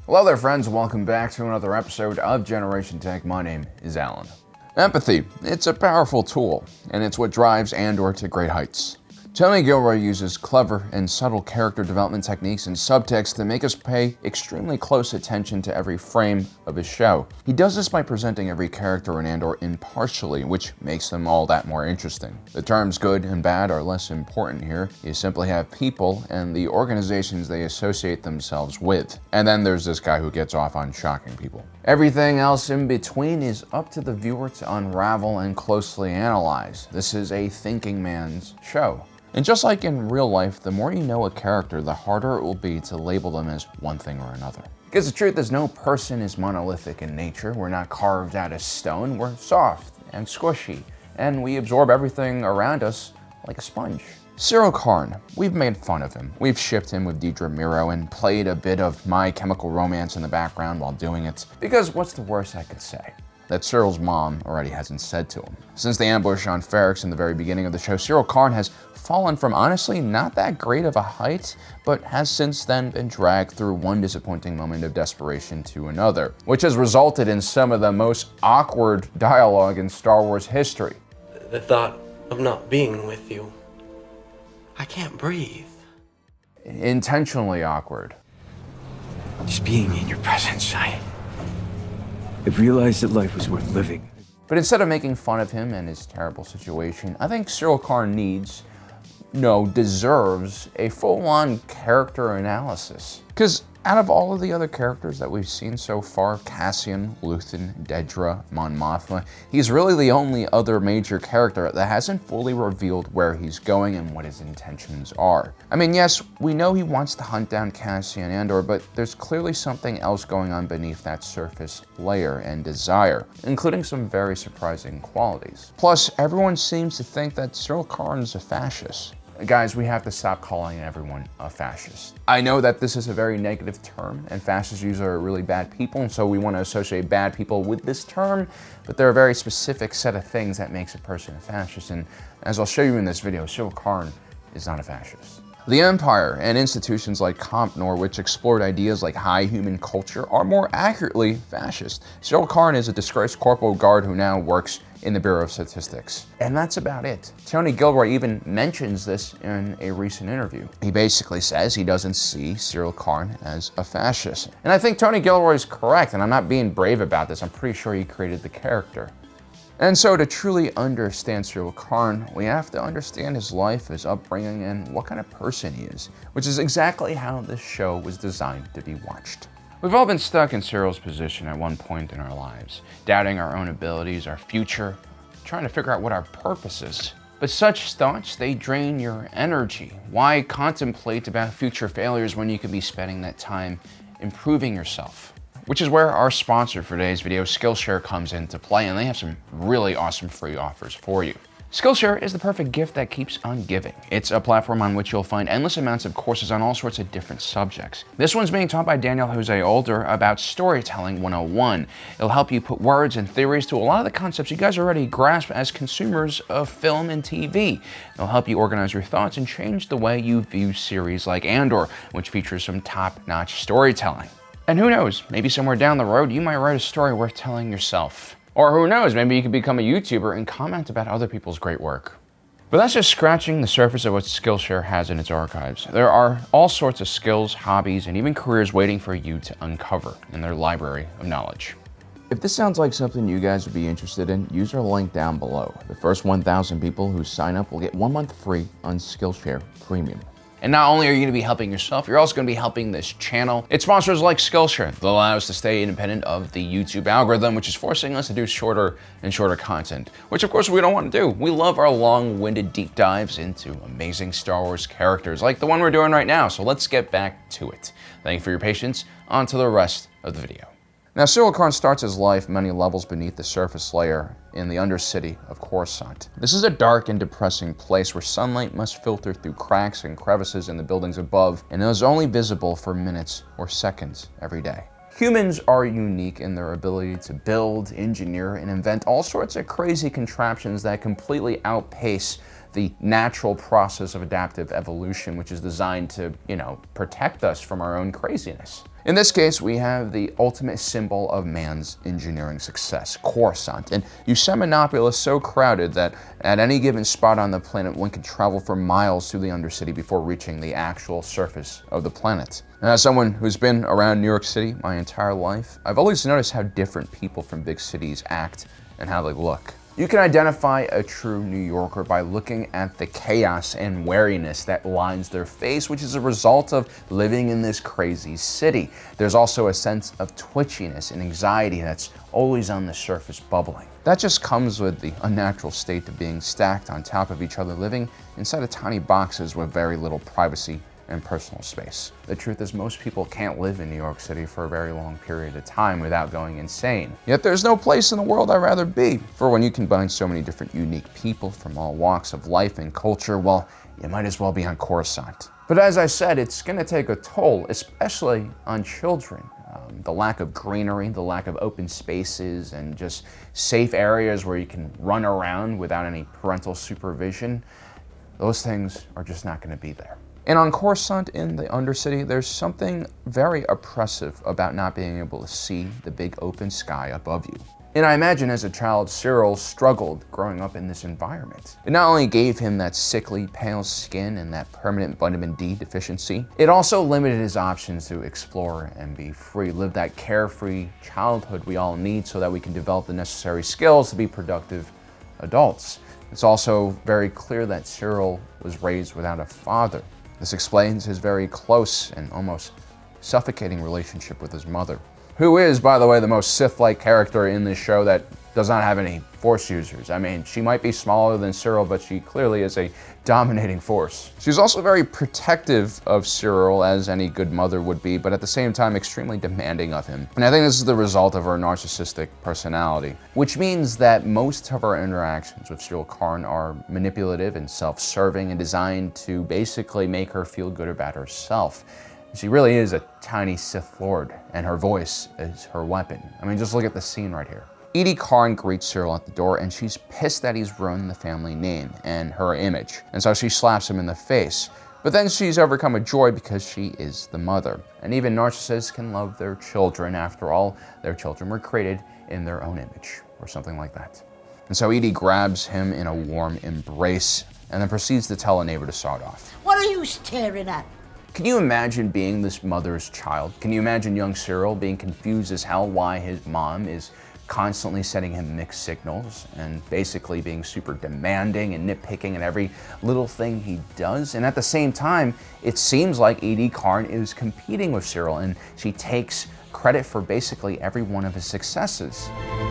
Hello there friends, welcome back to another episode of Generation Tech. My name is Alan. Empathy, it's a powerful tool, and it's what drives Andor to great heights. Tony Gilroy uses clever and subtle character development techniques and subtext to make us pay extremely close attention to every frame of his show. He does this by presenting every character in Andor impartially, which makes them all that more interesting. The terms good and bad are less important here. You simply have people and the organizations they associate themselves with. And then there's this guy who gets off on shocking people. Everything else in between is up to the viewer to unravel and closely analyze. This is a thinking man's show. And just like in real life, the more you know a character, the harder it will be to label them as one thing or another. Because the truth is, no person is monolithic in nature. We're not carved out of stone. We're soft and squishy, and we absorb everything around us like a sponge. Syril Karn, we've made fun of him. We've shipped him with Deidre Miro and played a bit of My Chemical Romance in the background while doing it, because what's the worst I could say? That Syril's mom already hasn't said to him. Since the ambush on Ferrix in the very beginning of the show, Syril Karn has fallen from honestly not that great of a height, but has since then been dragged through one disappointing moment of desperation to another, which has resulted in some of the most awkward dialogue in Star Wars history. The thought of not being with you, I can't breathe. Intentionally awkward. Just being in your presence, I've realized that life was worth living. But instead of making fun of him and his terrible situation, I think Syril Karn deserves a full-on character analysis. Because out of all of the other characters that we've seen so far, Cassian, Luthen, Dedra, Mon Mothma, he's really the only other major character that hasn't fully revealed where he's going and what his intentions are. I mean, yes, we know he wants to hunt down Cassian Andor, but there's clearly something else going on beneath that surface layer and desire, including some very surprising qualities. Plus, everyone seems to think that Syril Karn's a fascist. Guys, we have to stop calling everyone a fascist. I know that this is a very negative term, and fascists usually are really bad people, and so we want to associate bad people with this term, but there are a very specific set of things that makes a person a fascist, and as I'll show you in this video, Syril Karn is not a fascist. The Empire and institutions like Compnor, which explored ideas like high human culture, are more accurately fascist. Syril Karn is a disgraced corporal guard who now works in the Bureau of Statistics. And that's about it. Tony Gilroy even mentions this in a recent interview. He basically says he doesn't see Syril Karn as a fascist. And I think Tony Gilroy is correct, and I'm not being brave about this. I'm pretty sure he created the character. And so to truly understand Syril Karn, we have to understand his life, his upbringing, and what kind of person he is, which is exactly how this show was designed to be watched. We've all been stuck in Syril's position at one point in our lives, doubting our own abilities, our future, trying to figure out what our purpose is. But such thoughts, they drain your energy. Why contemplate about future failures when you could be spending that time improving yourself? Which is where our sponsor for today's video, Skillshare, comes into play, and they have some really awesome free offers for you. Skillshare is the perfect gift that keeps on giving. It's a platform on which you'll find endless amounts of courses on all sorts of different subjects. This one's being taught by Daniel Jose Older about Storytelling 101. It'll help you put words and theories to a lot of the concepts you guys already grasp as consumers of film and TV. It'll help you organize your thoughts and change the way you view series like Andor, which features some top-notch storytelling. And who knows, maybe somewhere down the road you might write a story worth telling yourself. Or who knows, maybe you could become a YouTuber and comment about other people's great work. But that's just scratching the surface of what Skillshare has in its archives. There are all sorts of skills, hobbies, and even careers waiting for you to uncover in their library of knowledge. If this sounds like something you guys would be interested in, use our link down below. The first 1,000 people who sign up will get 1 month free on Skillshare Premium. And not only are you going to be helping yourself, you're also going to be helping this channel. It's sponsors like Skillshare that allow us to stay independent of the YouTube algorithm, which is forcing us to do shorter and shorter content, which of course we don't want to do. We love our long-winded deep dives into amazing Star Wars characters like the one we're doing right now. So let's get back to it. Thank you for your patience. On to the rest of the video. Now, Syril Karn starts his life many levels beneath the surface layer in the undercity of Coruscant. This is a dark and depressing place where sunlight must filter through cracks and crevices in the buildings above, and is only visible for minutes or seconds every day. Humans are unique in their ability to build, engineer, and invent all sorts of crazy contraptions that completely outpace the natural process of adaptive evolution, which is designed to, protect us from our own craziness. In this case, we have the ultimate symbol of man's engineering success, Coruscant, and Yosemite is so crowded that at any given spot on the planet, one can travel for miles through the Undercity before reaching the actual surface of the planet. And as someone who's been around New York City my entire life, I've always noticed how different people from big cities act and how they look. You can identify a true New Yorker by looking at the chaos and wariness that lines their face, which is a result of living in this crazy city. There's also a sense of twitchiness and anxiety that's always on the surface bubbling. That just comes with the unnatural state of being stacked on top of each other, living inside of tiny boxes with very little privacy and personal space. The truth is, most people can't live in New York City for a very long period of time without going insane. Yet there's no place in the world I'd rather be. For when you combine so many different unique people from all walks of life and culture, well, you might as well be on Coruscant. But as I said, it's gonna take a toll, especially on children. The lack of greenery, the lack of open spaces, and just safe areas where you can run around without any parental supervision, those things are just not gonna be there. And on Coruscant in the Undercity, there's something very oppressive about not being able to see the big open sky above you. And I imagine as a child, Syril struggled growing up in this environment. It not only gave him that sickly, pale skin and that permanent vitamin D deficiency, it also limited his options to explore and be free, live that carefree childhood we all need so that we can develop the necessary skills to be productive adults. It's also very clear that Syril was raised without a father. This explains his very close and almost suffocating relationship with his mother, who is, by the way, the most Sith-like character in this show that does not have any Force users. I mean, she might be smaller than Syril, but she clearly is a dominating force. She's also very protective of Syril, as any good mother would be, but at the same time extremely demanding of him. And I think this is the result of her narcissistic personality, which means that most of her interactions with Syril Karn are manipulative and self-serving and designed to basically make her feel good about herself. She really is a tiny Sith Lord, and her voice is her weapon. I mean, just look at the scene right here. Edie Karn greets Syril at the door, and she's pissed that he's ruined the family name and her image, and so she slaps him in the face. But then she's overcome with joy because she is the mother. And even narcissists can love their children. After all, their children were created in their own image, or something like that. And so Edie grabs him in a warm embrace, and then proceeds to tell a neighbor to sod off. What are you staring at? Can you imagine being this mother's child? Can you imagine young Syril being confused as hell why his mom is constantly sending him mixed signals and basically being super demanding and nitpicking at every little thing he does? And at the same time, it seems like Edie Karn is competing with Syril, and she takes credit for basically every one of his successes.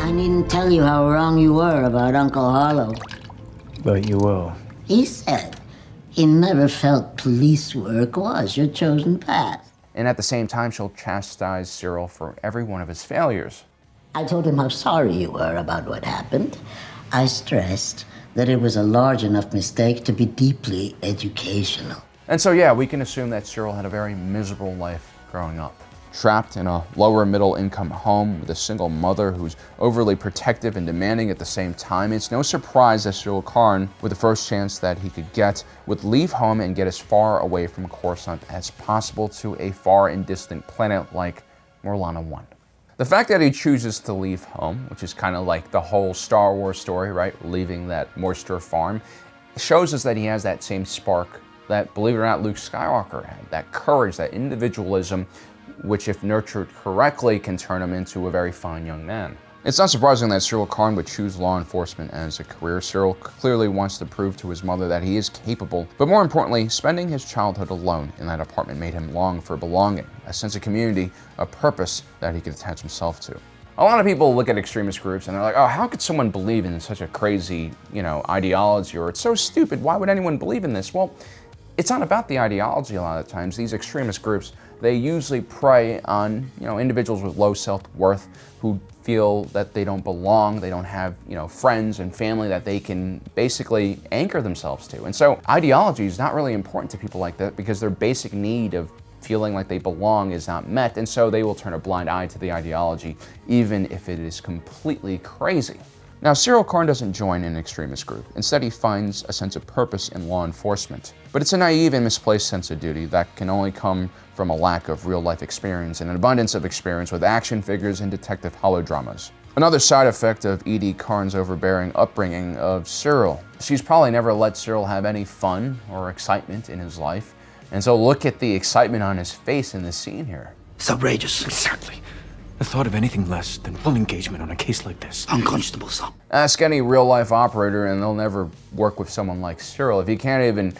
I needn't tell you how wrong you were about Uncle Harlow. But you will. He said he never felt police work was your chosen path. And at the same time, she'll chastise Syril for every one of his failures. I told him how sorry you were about what happened. I stressed that it was a large enough mistake to be deeply educational. And so yeah, we can assume that Syril had a very miserable life growing up. Trapped in a lower middle income home with a single mother who's overly protective and demanding at the same time, it's no surprise that Syril Karn, with the first chance that he could get, would leave home and get as far away from Coruscant as possible to a far and distant planet like Morlana 1. The fact that he chooses to leave home, which is kind of like the whole Star Wars story, right? Leaving that moisture farm, shows us that he has that same spark that, believe it or not, Luke Skywalker had. That courage, that individualism, which if nurtured correctly can turn him into a very fine young man. It's not surprising that Syril Karn would choose law enforcement as a career. Syril clearly wants to prove to his mother that he is capable, but more importantly, spending his childhood alone in that apartment made him long for belonging, a sense of community, a purpose that he could attach himself to. A lot of people look at extremist groups and they're like, oh, how could someone believe in such a crazy, ideology, or it's so stupid, why would anyone believe in this? Well, it's not about the ideology a lot of times. These extremist groups, they usually prey on, individuals with low self-worth who feel that they don't belong, they don't have, friends and family that they can basically anchor themselves to. And so ideology is not really important to people like that because their basic need of feeling like they belong is not met, and so they will turn a blind eye to the ideology, even if it is completely crazy. Now, Syril Karn doesn't join an extremist group. Instead, he finds a sense of purpose in law enforcement. But it's a naive and misplaced sense of duty that can only come from a lack of real-life experience and an abundance of experience with action figures and detective holodramas. Another side effect of E.D. Karn's overbearing upbringing of Syril. She's probably never let Syril have any fun or excitement in his life. And so look at the excitement on his face in this scene here. It's outrageous. Exactly. The thought of anything less than full engagement on a case like this. Unconscionable, sir. Ask any real-life operator and they'll never work with someone like Syril. If he can't even,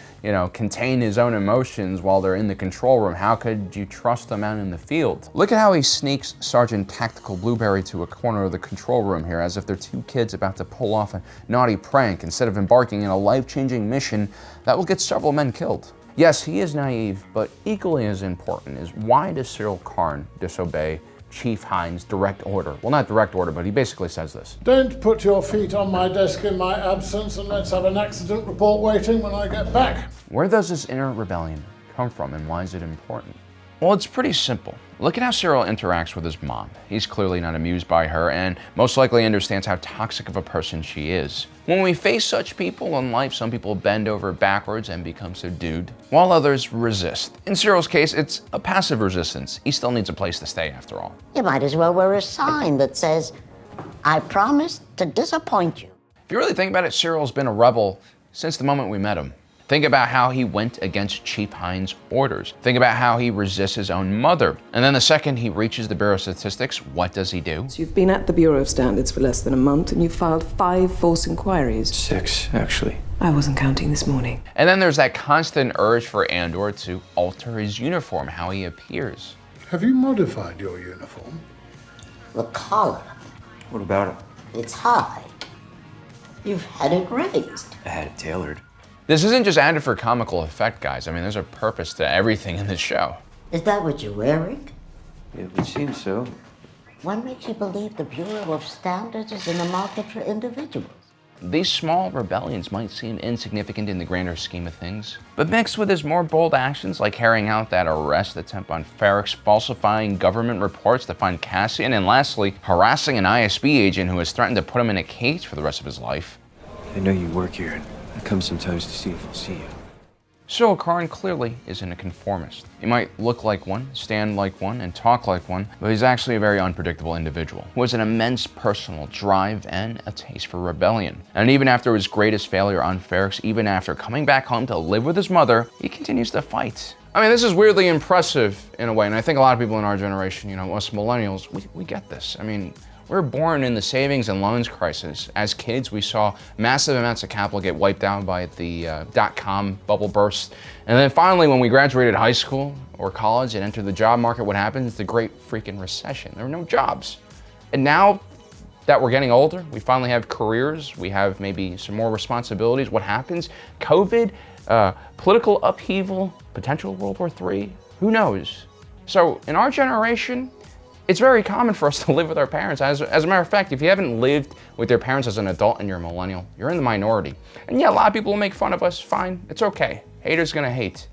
contain his own emotions while they're in the control room, how could you trust them out in the field? Look at how he sneaks Sergeant Tactical Blueberry to a corner of the control room here as if they're two kids about to pull off a naughty prank instead of embarking in a life-changing mission that will get several men killed. Yes, he is naive, but equally as important is why does Syril Karn disobey Chief Hines' direct order? Well, not direct order, but he basically says this. Don't put your feet on my desk in my absence, and let's have an accident report waiting when I get back. Where does this inner rebellion come from, and why is it important? Well, it's pretty simple. Look at how Syril interacts with his mom. He's clearly not amused by her and most likely understands how toxic of a person she is. When we face such people in life, some people bend over backwards and become subdued, while others resist. In Cyril's case, it's a passive resistance. He still needs a place to stay after all. You might as well wear a sign that says, I promise to disappoint you. If you really think about it, Cyril's been a rebel since the moment we met him. Think about how he went against Chief Hines' orders. Think about how he resists his own mother. And then the second he reaches the Bureau of Statistics, what does he do? So you've been at the Bureau of Standards for less than a month and you've filed 5 false inquiries. 6, actually. I wasn't counting this morning. And then there's that constant urge for Andor to alter his uniform, how he appears. Have you modified your uniform? The collar, What about it? it's high. You've had it raised. I had it tailored. This isn't just added for comical effect, guys. I mean, there's a purpose to everything in this show. Is that what you're wearing? It would seem so. What makes you believe the Bureau of Standards is in the market for individuals? These small rebellions might seem insignificant in the grander scheme of things, but mixed with his more bold actions like carrying out that arrest attempt on Ferrex, falsifying government reports to find Cassian, and lastly, harassing an ISB agent who has threatened to put him in a cage for the rest of his life. I know you work here, and I come sometimes to see if I'll see you. Syril Karn clearly isn't a conformist. He might look like one, stand like one, and talk like one, but he's actually a very unpredictable individual who has an immense personal drive and a taste for rebellion. And even after his greatest failure on Ferrex, even after coming back home to live with his mother, he continues to fight. I mean, this is weirdly impressive in a way, and I think a lot of people in our generation, us millennials, we get this. I mean, we were born in the savings and loans crisis. As kids, we saw massive amounts of capital get wiped out by the dot-com bubble burst. And then finally, when we graduated high school or college and entered the job market, what happens? The great freaking recession. There were no jobs. And now that we're getting older, we finally have careers, we have maybe some more responsibilities. What happens? COVID, political upheaval, potential World War III, who knows? So in our generation, it's very common for us to live with our parents. As a matter of fact, if you haven't lived with your parents as an adult and you're a millennial, you're in the minority. And yeah, a lot of people will make fun of us, fine, it's okay. Haters gonna hate.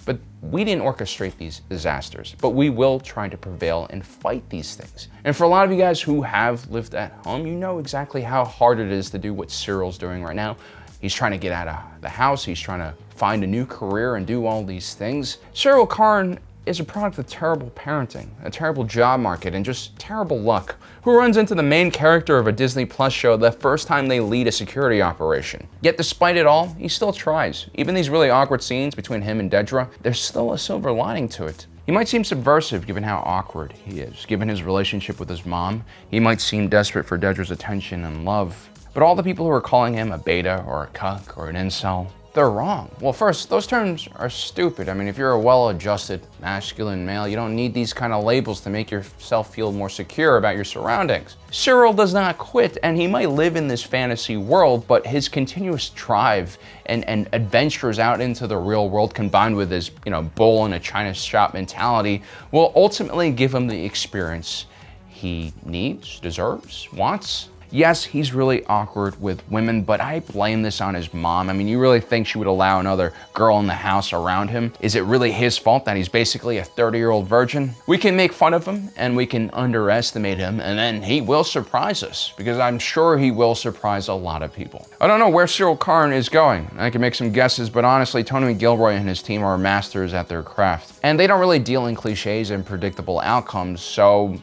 But we didn't orchestrate these disasters, but we will try to prevail and fight these things. And for a lot of you guys who have lived at home, you know exactly how hard it is to do what Cyril's doing right now. He's trying to get out of the house, he's trying to find a new career and do all these things. Syril Karn is a product of terrible parenting, a terrible job market, and just terrible luck. Who runs into the main character of a Disney Plus show the first time they lead a security operation. Yet despite it all, he still tries. Even these really awkward scenes between him and Dedra, there's still a silver lining to it. He might seem subversive given how awkward he is. Given his relationship with his mom, he might seem desperate for Dedra's attention and love. But all the people who are calling him a beta or a cuck or an incel, they're wrong. Well, first, those terms are stupid. I mean, if you're a well-adjusted, masculine male, you don't need these kind of labels to make yourself feel more secure about your surroundings. Syril does not quit, and he might live in this fantasy world, but his continuous drive and adventures out into the real world combined with his, bull in a china shop mentality will ultimately give him the experience he needs, deserves, wants. Yes, he's really awkward with women, but I blame this on his mom. I mean, you really think she would allow another girl in the house around him? Is it really his fault that he's basically a 30-year-old virgin? We can make fun of him and we can underestimate him, and then he will surprise us, because I'm sure he will surprise a lot of people. I don't know where Syril Karn is going. I can make some guesses, but honestly, Tony McGilroy and his team are masters at their craft. And they don't really deal in cliches and predictable outcomes, so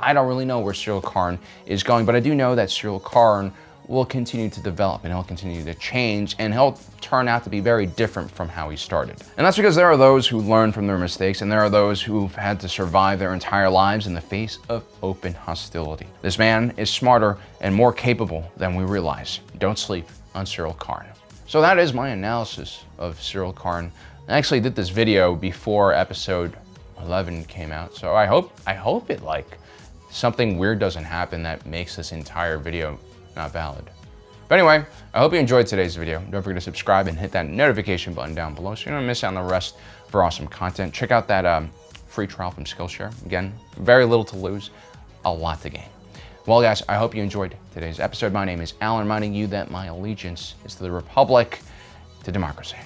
I don't really know where Syril Karn is going, but I do know that Syril Karn will continue to develop and he'll continue to change and he'll turn out to be very different from how he started. And that's because there are those who learn from their mistakes and there are those who've had to survive their entire lives in the face of open hostility. This man is smarter and more capable than we realize. Don't sleep on Syril Karn. So that is my analysis of Syril Karn. I actually did this video before episode 11 came out, so I hope it something weird doesn't happen that makes this entire video not valid. But anyway, I hope you enjoyed today's video. Don't forget to subscribe and hit that notification button down below so you don't miss out on the rest for awesome content. Check out that free trial from Skillshare. Again, very little to lose, a lot to gain. Well guys, I hope you enjoyed today's episode. My name is Alan, reminding you that my allegiance is to the Republic, to democracy.